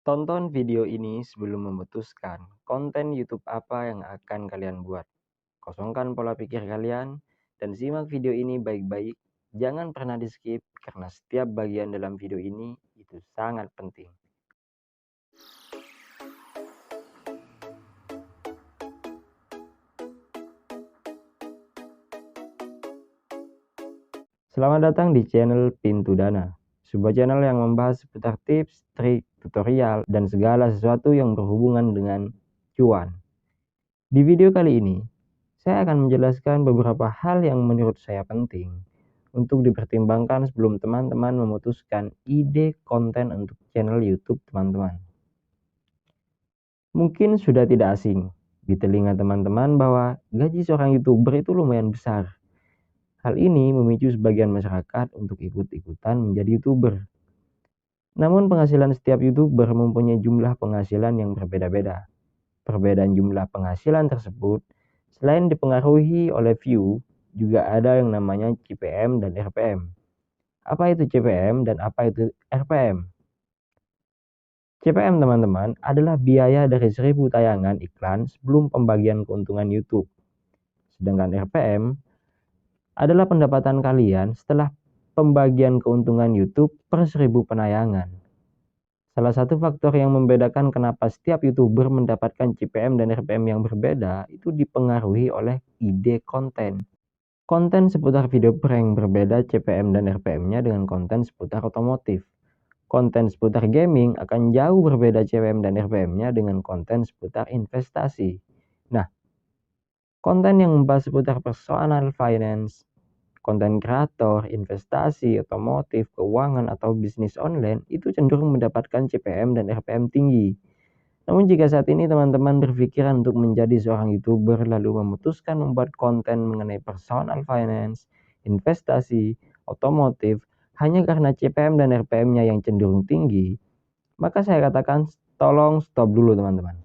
Tonton video ini sebelum memutuskan konten YouTube apa yang akan kalian buat. Kosongkan pola pikir kalian dan simak video ini baik-baik. Jangan pernah di-skip karena setiap bagian dalam video ini itu sangat penting. Selamat datang di channel Pintu Dana, sebuah channel yang membahas seputar tips, trik, tutorial, dan segala sesuatu yang berhubungan dengan cuan. Di video kali ini, saya akan menjelaskan beberapa hal yang menurut saya penting untuk dipertimbangkan sebelum teman-teman memutuskan ide konten untuk channel YouTube teman-teman. Mungkin sudah tidak asing di telinga teman-teman bahwa gaji seorang YouTuber itu lumayan besar. Hal ini memicu sebagian masyarakat untuk ikut-ikutan menjadi YouTuber. Namun penghasilan setiap YouTuber mempunyai jumlah penghasilan yang berbeda-beda. Perbedaan jumlah penghasilan tersebut selain dipengaruhi oleh view, juga ada yang namanya CPM dan RPM. Apa itu CPM dan apa itu RPM? CPM teman-teman adalah biaya dari 1000 tayangan iklan sebelum pembagian keuntungan YouTube. Sedangkan RPM adalah pendapatan kalian setelah pembagian keuntungan YouTube per 1000 penayangan. Salah satu faktor yang membedakan kenapa setiap YouTuber mendapatkan CPM dan RPM yang berbeda itu dipengaruhi oleh ide konten. Konten seputar video prank berbeda CPM dan RPM-nya dengan konten seputar otomotif. Konten seputar gaming akan jauh berbeda CPM dan RPM-nya dengan konten seputar investasi. Nah, konten yang membahas seputar personal finance, konten kreator, investasi, otomotif, keuangan, atau bisnis online itu cenderung mendapatkan CPM dan RPM tinggi. Namun jika saat ini teman-teman berpikiran untuk menjadi seorang YouTuber lalu memutuskan membuat konten mengenai personal finance, investasi, otomotif, hanya karena CPM dan RPM-nya yang cenderung tinggi, maka saya katakan tolong stop dulu teman-teman.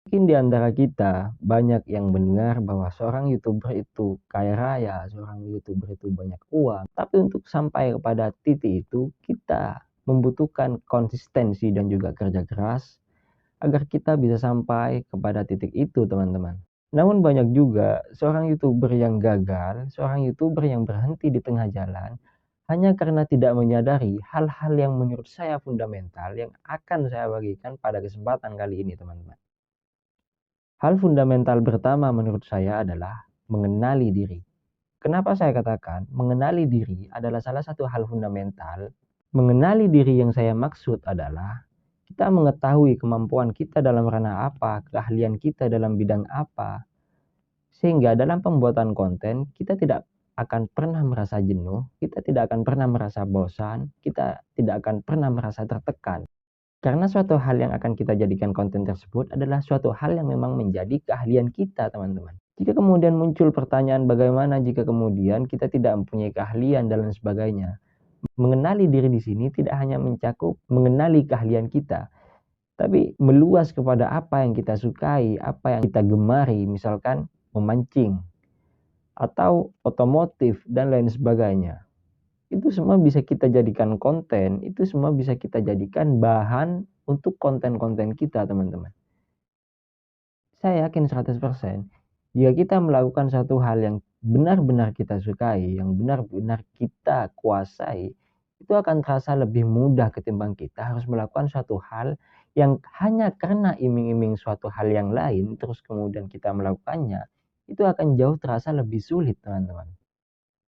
Mungkin di antara kita banyak yang mendengar bahwa seorang YouTuber itu kaya raya, seorang YouTuber itu banyak uang. Tapi untuk sampai kepada titik itu kita membutuhkan konsistensi dan juga kerja keras agar kita bisa sampai kepada titik itu teman-teman. Namun banyak juga seorang YouTuber yang gagal, seorang YouTuber yang berhenti di tengah jalan hanya karena tidak menyadari hal-hal yang menurut saya fundamental yang akan saya bagikan pada kesempatan kali ini teman-teman. Hal fundamental pertama menurut saya adalah mengenali diri. Kenapa saya katakan mengenali diri adalah salah satu hal fundamental? Mengenali diri yang saya maksud adalah kita mengetahui kemampuan kita dalam ranah apa, keahlian kita dalam bidang apa, sehingga dalam pembuatan konten kita tidak akan pernah merasa jenuh, kita tidak akan pernah merasa bosan, kita tidak akan pernah merasa tertekan. Karena suatu hal yang akan kita jadikan konten tersebut adalah suatu hal yang memang menjadi keahlian kita, teman-teman. Jika kemudian muncul pertanyaan bagaimana jika kemudian kita tidak mempunyai keahlian dan lain sebagainya. Mengenali diri di sini tidak hanya mencakup mengenali keahlian kita, tapi meluas kepada apa yang kita sukai, apa yang kita gemari, misalkan memancing atau otomotif dan lain sebagainya. Itu semua bisa kita jadikan konten, itu semua bisa kita jadikan bahan untuk konten-konten kita teman-teman. Saya yakin 100% jika kita melakukan satu hal yang benar-benar kita sukai, yang benar-benar kita kuasai, itu akan terasa lebih mudah ketimbang kita harus melakukan suatu hal yang hanya karena iming-iming suatu hal yang lain terus kemudian kita melakukannya, itu akan jauh terasa lebih sulit teman-teman.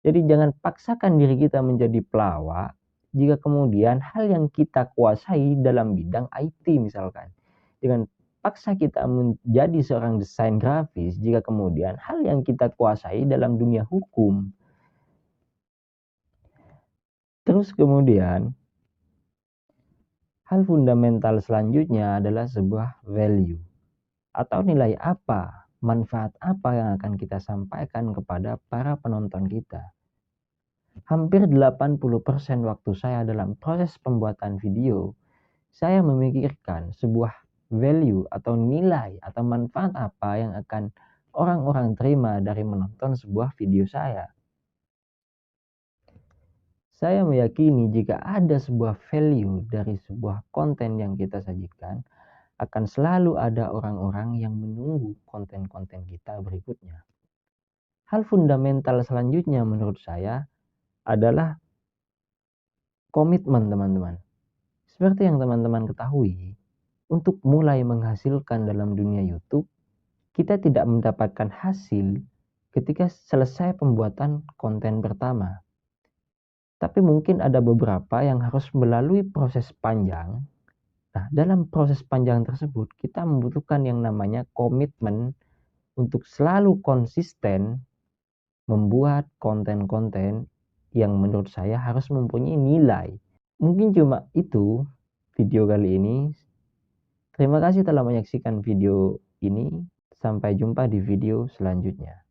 Jadi jangan paksakan diri kita menjadi pelawak jika kemudian hal yang kita kuasai dalam bidang IT misalkan. Dengan paksa kita menjadi seorang desain grafis jika kemudian hal yang kita kuasai dalam dunia hukum. Terus kemudian hal fundamental selanjutnya adalah sebuah value atau nilai apa, manfaat apa yang akan kita sampaikan kepada para penonton kita. Hampir 80% waktu saya dalam proses pembuatan video, saya memikirkan sebuah value atau nilai atau manfaat apa yang akan orang-orang terima dari menonton sebuah video saya. Saya meyakini jika ada sebuah value dari sebuah konten yang kita sajikan, akan selalu ada orang-orang yang menunggu konten-konten kita berikutnya. Hal fundamental selanjutnya menurut saya adalah komitmen, teman-teman. Seperti yang teman-teman ketahui, untuk mulai menghasilkan dalam dunia YouTube, kita tidak mendapatkan hasil ketika selesai pembuatan konten pertama. Tapi mungkin ada beberapa yang harus melalui proses panjang. Nah, dalam proses panjang tersebut, kita membutuhkan yang namanya komitmen untuk selalu konsisten membuat konten-konten yang menurut saya harus mempunyai nilai. Mungkin cuma itu video kali ini. Terima kasih telah menyaksikan video ini. Sampai jumpa di video selanjutnya.